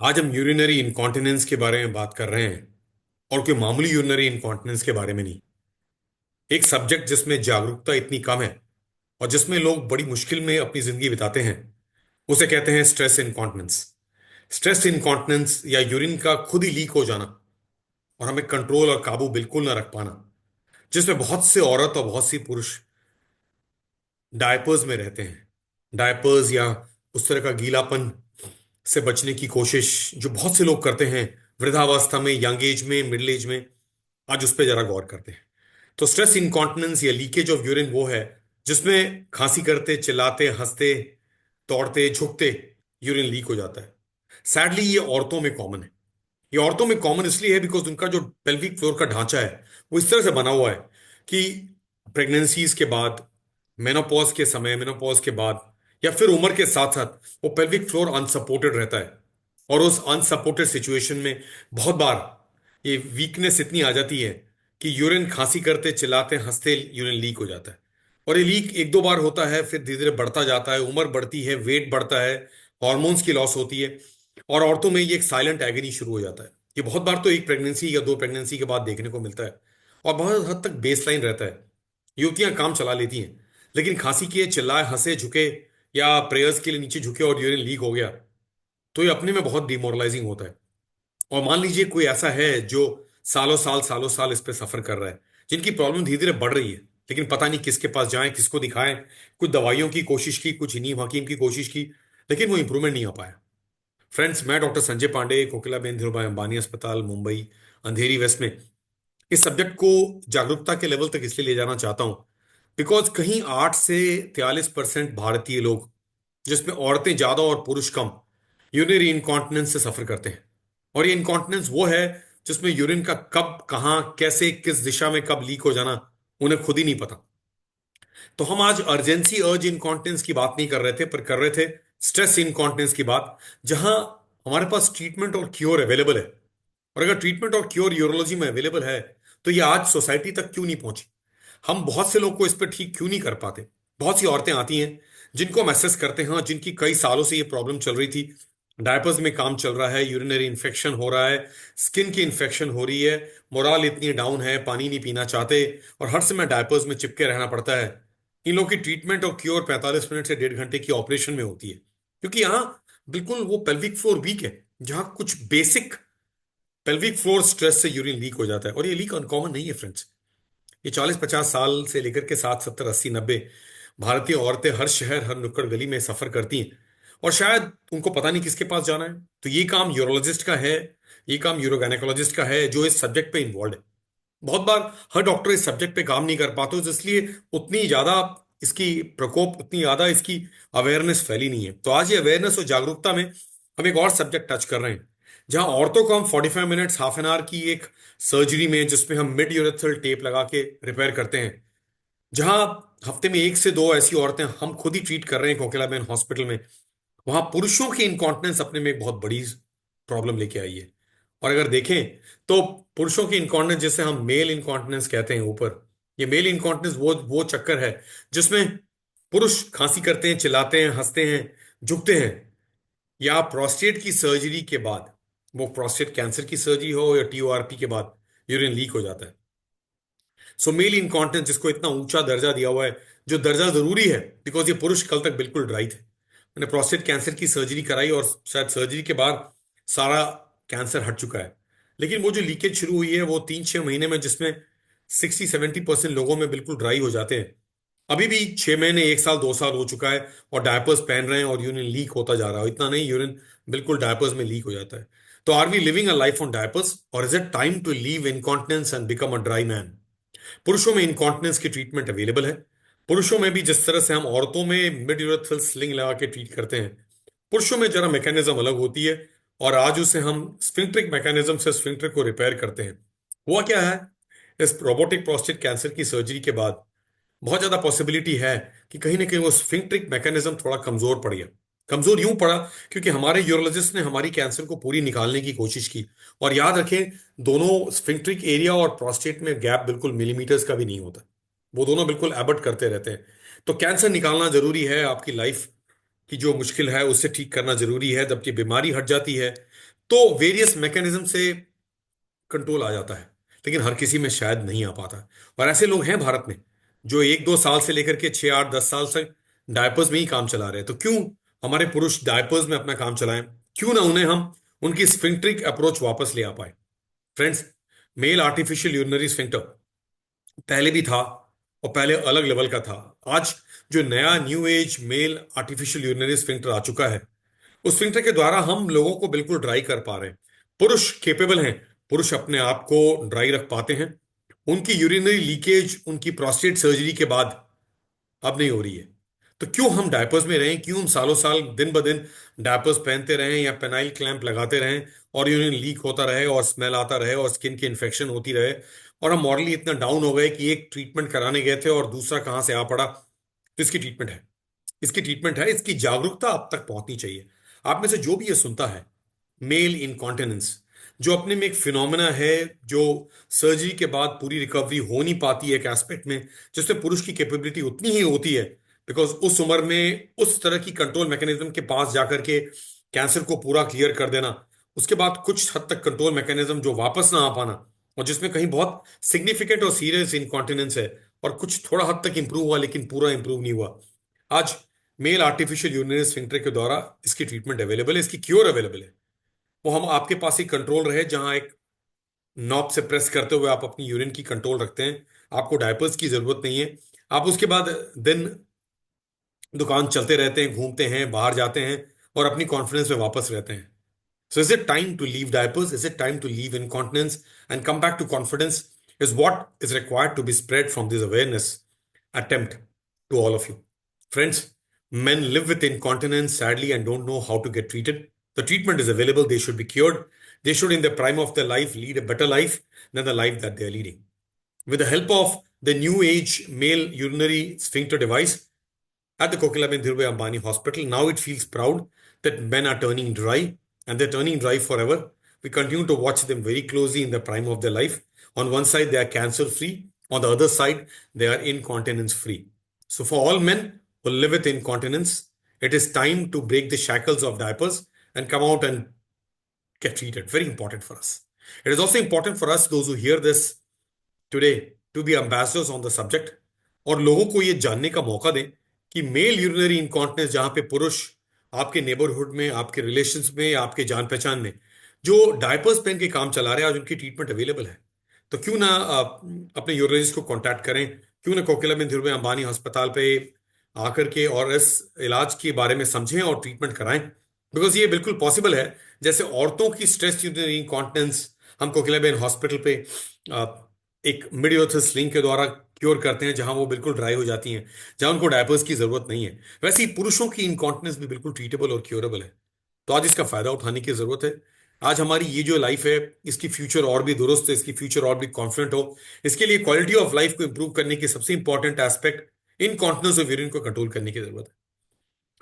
आज हम urinary incontinence के बारे में बात कर रहे हैं। और कोई मामूली यूरिनरी इनकॉन्टिनेंस के बारे में नहीं। एक सब्जेक्ट जिसमें जागरूकता इतनी कम है और जिसमें लोग बड़ी मुश्किल में अपनी जिंदगी बिताते हैं, उसे कहते हैं स्ट्रेस इनकॉन्टिनेंस। स्ट्रेस इनकॉन्टिनेंस या यूरिन का खुद ही लीक हो जाना और हमें कंट्रोल और काबू बिल्कुल ना रख पाना, जिसमें बहुत से औरत और बहुत सी पुरुष डायपर्स में रहते हैं। डायपर्स या उस तरह का गीलापन से बचने की कोशिश जो बहुत से लोग करते हैं वृद्धावस्था में, यंग एज में, मिडिल एज में, आज उस पर जरा गौर करते हैं। तो स्ट्रेस इनकॉन्टिनेंस या लीकेज ऑफ यूरिन वो है जिसमें खांसी करते, चिल्लाते, हंसते, दौड़ते, झुकते यूरिन लीक हो जाता है। सैडली ये औरतों में कॉमन है। ये औरतों में कॉमन इसलिए है बिकॉज उनका जो पेल्विक फ्लोर का ढांचा है वो इस तरह से बना हुआ है कि प्रेगनेंसीज के बाद, मेनोपॉज के समय, मेनोपॉज के बाद या फिर उम्र के साथ साथ वो पेल्विक फ्लोर अनसपोर्टेड रहता है। और उस अनसपोर्टेड सिचुएशन में बहुत बार ये वीकनेस इतनी आ जाती है कि यूरिन, खांसी करते, चिल्लाते, हंसते यूरिन लीक हो जाता है। और ये लीक एक दो बार होता है, फिर धीरे धीरे बढ़ता जाता है, उम्र बढ़ती है, वेट बढ़ता है, हॉर्मोन्स की लॉस होती है और औरतों में ये एक साइलेंट एगनी शुरू हो जाता है। ये बहुत बार तो एक प्रेगनेंसी या दो प्रेगनेंसी के बाद देखने को मिलता है और बहुत हद तक बेसलाइन रहता है। युवतियां काम चला लेती हैं, लेकिन खांसी किए, चिल्लाए, हंसे, झुके या प्रेयर्स के लिए नीचे झुके और यूरिन लीक हो गया तो ये अपने में बहुत डिमोरलाइजिंग होता है। और मान लीजिए कोई ऐसा है जो सालों साल इस पे सफर कर रहा है, जिनकी प्रॉब्लम धीरे धीरे बढ़ रही है, लेकिन पता नहीं किसके पास जाएं, किसको दिखाएं। कुछ दवाइयों की कोशिश की, कुछ नीम हकीम की कोशिश की, लेकिन वो इंप्रूवमेंट नहीं आ पाया। फ्रेंड्स, मैं डॉक्टर संजय पांडे, कोकिलाबेन धीरूभाई अंबानी अस्पताल, मुंबई, अंधेरी वेस्ट में इस सब्जेक्ट को जागरूकता के लेवल तक इसलिए ले जाना चाहता हूं बिकॉज कहीं 8 से 43% भारतीय लोग, जिसमें औरतें ज्यादा और पुरुष कम, यूरिनरी इनकॉन्टिनेंस से सफर करते हैं। और ये इनकॉन्टिनेंस वो है जिसमें यूरिन का कब, कहां, कैसे, किस दिशा में कब लीक हो जाना उन्हें खुद ही नहीं पता। तो हम आज अर्जेंसी अर्ज इनकॉन्टिनेंस की बात नहीं कर रहे थे, पर कर रहे थे स्ट्रेस इनकॉन्टिनेंस की बात, जहां हमारे पास ट्रीटमेंट और क्योर अवेलेबल है। और अगर ट्रीटमेंट और क्योर यूरोलॉजी में अवेलेबल है तो ये आज सोसाइटी तक क्यों नहीं पहुंची? हम बहुत से लोग को इस पर ठीक क्यों नहीं कर पाते? बहुत सी औरतें आती हैं जिनको हम असेस करते हैं, जिनकी कई सालों से ये प्रॉब्लम चल रही थी। डायपर्स में काम चल रहा है, यूरिनरी इन्फेक्शन हो रहा है, स्किन की इन्फेक्शन हो रही है, मोराल इतनी डाउन है, पानी नहीं पीना चाहते और हर समय डायपर्स में चिपके रहना पड़ता है। इन लोगों की ट्रीटमेंट और क्योर 45 मिनट से 1.5 घंटे की ऑपरेशन में होती है, क्योंकि यहाँ बिल्कुल वो पेल्विक फ्लोर वीक है, जहां कुछ बेसिक पेल्विक फ्लोर स्ट्रेस से यूरिन लीक हो जाता है। और ये लीक अनकॉमन नहीं है फ्रेंड्स। ये 40-50 साल से लेकर के 60-70-80-90 भारतीय औरतें हर शहर, हर नुक्कड़ गली में सफर करती हैं और शायद उनको पता नहीं किसके पास जाना है। तो ये काम यूरोलॉजिस्ट का है, ये काम यूरोगायनेकोलॉजिस्ट का है जो इस सब्जेक्ट पे इन्वॉल्व है। बहुत बार हर डॉक्टर इस सब्जेक्ट पे काम नहीं कर पाते, तो इसलिए उतनी ज्यादा इसकी प्रकोप, उतनी ज्यादा इसकी अवेयरनेस फैली नहीं है। तो आज ये अवेयरनेस और जागरूकता में हम एक और सब्जेक्ट टच कर रहे हैं, जहां औरतों को हम 45 मिनट्स, हाफ एन आवर की एक सर्जरी में, जिसमें हम मिड यूरेथ्रल टेप लगा के रिपेयर करते हैं, जहां हफ्ते में एक से दो ऐसी औरतें हम खुद ही ट्रीट कर रहे हैं कोकिलाबेन हॉस्पिटल में, वहां पुरुषों की इनकॉन्टिनेंस अपने में एक बहुत बड़ी प्रॉब्लम लेके आई है। और अगर देखें तो पुरुषों की इनकॉन्टिनेंस, जिसे हम मेल इनकॉन्टिनेंस कहते हैं ऊपर, ये मेल इनकॉन्टिनेंस वो चक्कर है जिसमें पुरुष खांसी करते हैं, चिल्लाते हैं, हंसते हैं, झुकते हैं, या प्रोस्टेट की सर्जरी के बाद, वो प्रोस्टेट कैंसर की सर्जरी हो या टीओआरपी के बाद यूरिन लीक हो जाता है। सो मेल इनकॉन्टिनेंस, जिसको इतना ऊंचा दर्जा दिया हुआ है, जो दर्जा जरूरी है बिकॉज ये पुरुष कल तक बिल्कुल ड्राई थे। मैंने प्रोस्टेट कैंसर की सर्जरी कराई और शायद सर्जरी के बाद सारा कैंसर हट चुका है, लेकिन वो जो लीकेज शुरू हुई है वो 3-6 महीने में, जिसमें 60-70% लोगों में बिल्कुल ड्राई हो जाते हैं। अभी भी 6 महीने, 1 साल, 2 साल हो चुका है और डायपर्स पहन रहे हैं और यूरिन लीक होता जा रहा है। इतना नहीं, यूरिन बिल्कुल डायपर्स में लीक हो जाता है। तो are we living a life on diapers और is it time to leave incontinence and become a dry man? पुरुषों में इंकॉन्टिनेंस की ट्रीटमेंट अवेलेबल है। पुरुषों में भी जिस तरह से हम औरतों में मिड यूरेथ्रल स्लिंग लगा के ट्रीट करते हैं, पुरुषों में जरा मैकेनिज्म अलग होती है और आज उसे हम स्फिंक्ट्रिक मैकेनिज्म से स्फिंक्टर को रिपेयर करते हैं। हुआ क्या है, इस रोबोटिक प्रोस्टेट कैंसर की सर्जरी के बाद बहुत ज्यादा पॉसिबिलिटी है कि कहीं ना कहीं वो स्फिंक्ट्रिक मैकेनिज्म थोड़ा कमजोर पड़ गया। कमजोर यूं पड़ा क्योंकि हमारे यूरोलॉजिस्ट ने हमारी कैंसर को पूरी निकालने की कोशिश की। और याद रखें, दोनों स्फिंक्ट्रिक एरिया और प्रोस्टेट में गैप बिल्कुल मिलीमीटर्स का भी नहीं होता, वो दोनों बिल्कुल एबट करते रहते हैं। तो कैंसर निकालना जरूरी है, आपकी लाइफ की जो मुश्किल है उससे ठीक करना जरूरी है। जबकि बीमारी हट जाती है तो वेरियस मैकेनिज्म से कंट्रोल आ जाता है, लेकिन हर किसी में शायद नहीं आ पाता। और ऐसे लोग हैं भारत में जो 1-2 साल से लेकर के 6-8-10 साल से डायपर्स में ही काम चला रहे हैं। तो क्यों हमारे पुरुष डायपर्स में अपना काम चलाएं? क्यों ना उन्हें हम उनकी स्फिंक्ट्रिक अप्रोच वापस ले आ पाए? Friends, male artificial urinary sphincter पहले भी था, और पहले अलग लेवल का था। आज जो नया new age male artificial urinary sphincter आ चुका है, उस स्फिंक्टर के द्वारा हम लोगों को बिल्कुल ड्राई कर पा रहे हैं। पुरुष केपेबल हैं, पुरुष अपने आप को ड्राई रख पाते हैं। उनकी यूरिनरी लीकेज उनकी प्रोस्टेट सर्जरी के बाद अब नहीं हो रही है। तो क्यों हम डायपर्स में रहें? क्यों हम सालों साल दिन ब दिन डायपर्स पहनते रहें या पेनाइल क्लैंप लगाते रहें, और यूरिन लीक होता रहे और स्मेल आता रहे और स्किन की इन्फेक्शन होती रहे, और हम मॉरली इतना डाउन हो गए कि एक ट्रीटमेंट कराने गए थे और दूसरा कहां से आ पड़ा? तो इसकी ट्रीटमेंट है, इसकी ट्रीटमेंट है, इसकी जागरूकता आप तक पहुंचनी चाहिए। आप में से जो भी ये सुनता है, मेल इनकॉन्टिनेंस जो अपने में एक फिनोमेना है, जो सर्जरी के बाद पूरी रिकवरी हो नहीं पाती है एक एस्पेक्ट में, जिसमें पुरुष की कैपेबिलिटी उतनी ही होती है, बिकॉज उस उम्र में उस तरह की कंट्रोल मैकेनिज्म के पास जाकर के कैंसर को पूरा क्लियर कर देना, उसके बाद कुछ हद तक कंट्रोल मैकेनिज्म जो वापस ना आ पाना, और जिसमें कहीं बहुत सिग्निफिकेंट और सीरियस इनकॉन्टिनेंस है, और कुछ थोड़ा हद तक इंप्रूव हुआ लेकिन पूरा इंप्रूव नहीं हुआ। आज मेल आर्टिफिशियल यूरिनरी स्फिंक्टर के द्वारा इसकी ट्रीटमेंट अवेलेबल है, इसकी क्योर अवेलेबल है। वो हम आपके पास ही कंट्रोल रहे, जहां एक नॉब से प्रेस करते हुए आप अपनी यूरिन की कंट्रोल रखते हैं। आपको डायपर्स की जरूरत नहीं है। आप उसके बाद दिन दुकान चलते रहते हैं, घूमते हैं, बाहर जाते हैं, और अपनी कॉन्फिडेंस में वापस रहते हैं। So is it time to leave diapers? Is it time to leave incontinence and come back to confidence? Is what is required to be spread from this awareness attempt to all of you. Friends, men live with incontinence sadly and don't know how to get treated. The treatment is available. They should be cured. They should, in the prime of their life, lead a better life than the life that they are leading. With the help of the new age male urinary sphincter device, at the Kokilaben Dhirubhai Ambani Hospital, now it feels proud that men are turning dry, and they're turning dry forever. We continue to watch them very closely in the prime of their life. On one side, they are cancer free. On the other side, they are incontinence free. So, for all men who live with incontinence, it is time to break the shackles of diapers and come out and get treated. Very important for us. It is also important for us, those who hear this today, to be ambassadors on the subject, और लोगों को ये जानने का मौका दें कि mail urinary इंकॉन्टिनेंस, जहां पे पुरुष आपके नेबरहुड में, आपके रिलेशंस में, आपके जान पहचान में जो डायपर्स पहन के काम चला रहे हैं, आज उनकी ट्रीटमेंट अवेलेबल है। तो क्यों ना अपने यूरोलॉजिस्ट को कांटेक्ट करें, क्यों ना कोकिला में धीरूभाई अंबानी अस्पताल पे आकर के और इस इलाज के बारे में समझें और ट्रीटमेंट कराएं। बिकॉज ये बिल्कुल पॉसिबल है। जैसे औरतों की स्ट्रेस यूरिनरी इंकॉन्टिनेंस हम कोकिलाबेन हॉस्पिटल पे एक मिड स्लिंग के द्वारा क्योर करते हैं, जहां वो बिल्कुल ड्राई हो जाती हैं, जहां उनको डायपर्स की जरूरत नहीं है, वैसे ही पुरुषों की इनकॉन्टिनेंस भी बिल्कुल ट्रीटेबल और क्योरेबल है। तो आज इसका फायदा उठाने की जरूरत है। आज हमारी ये जो लाइफ है, इसकी फ्यूचर और भी दुरुस्त है, इसकी फ्यूचर और भी कॉन्फिडेंट हो, इसके लिए क्वालिटी ऑफ लाइफ को इंप्रूव करने की सबसे important aspect incontinence of urine को कंट्रोल करने की जरूरत है।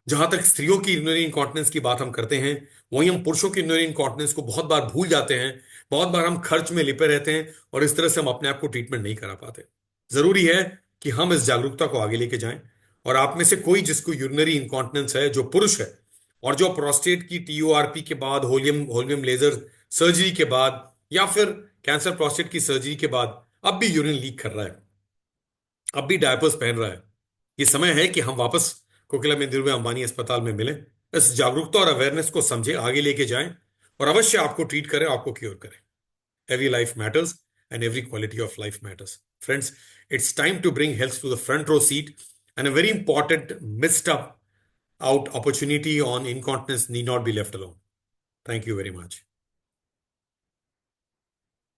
जहां तक स्त्रियों की यूरिनरी इंकॉन्टिनेंस की बात हम करते हैं, वहीं हम पुरुषों की यूरिनरी इंकॉन्टिनेंस को बहुत बार भूल जाते हैं। बहुत बार हम खर्च में लिपे रहते हैं, और इस तरह से हम अपने आप को ट्रीटमेंट नहीं करा पाते। जरूरी है कि हम इस जागरूकता को आगे लेके जाएं। और आप में से कोई जिसको यूरिनरी इंकॉन्टिनेंस है, जो पुरुष है, और जो प्रोस्टेट की टीओआरपी के बाद, होलियम होलियम लेजर सर्जरी के बाद, या फिर कैंसर प्रोस्टेट की सर्जरी के बाद अब भी यूरिन लीक कर रहा है, अब भी डायपर्स पहन रहा है, ये समय है कि हम वापस कोकिला में धीरूभाई अंबानी अस्पताल में मिलें, इस जागरूकता और अवेयरनेस को समझे, आगे लेके जाएं, और अवश्य आपको ट्रीट करें, आपको क्योर करें। Every life matters and every quality of life matters. Friends, it's time to bring health to the front row seat, and a very important missed up out opportunity on incontinence need not be left alone. Thank you very much.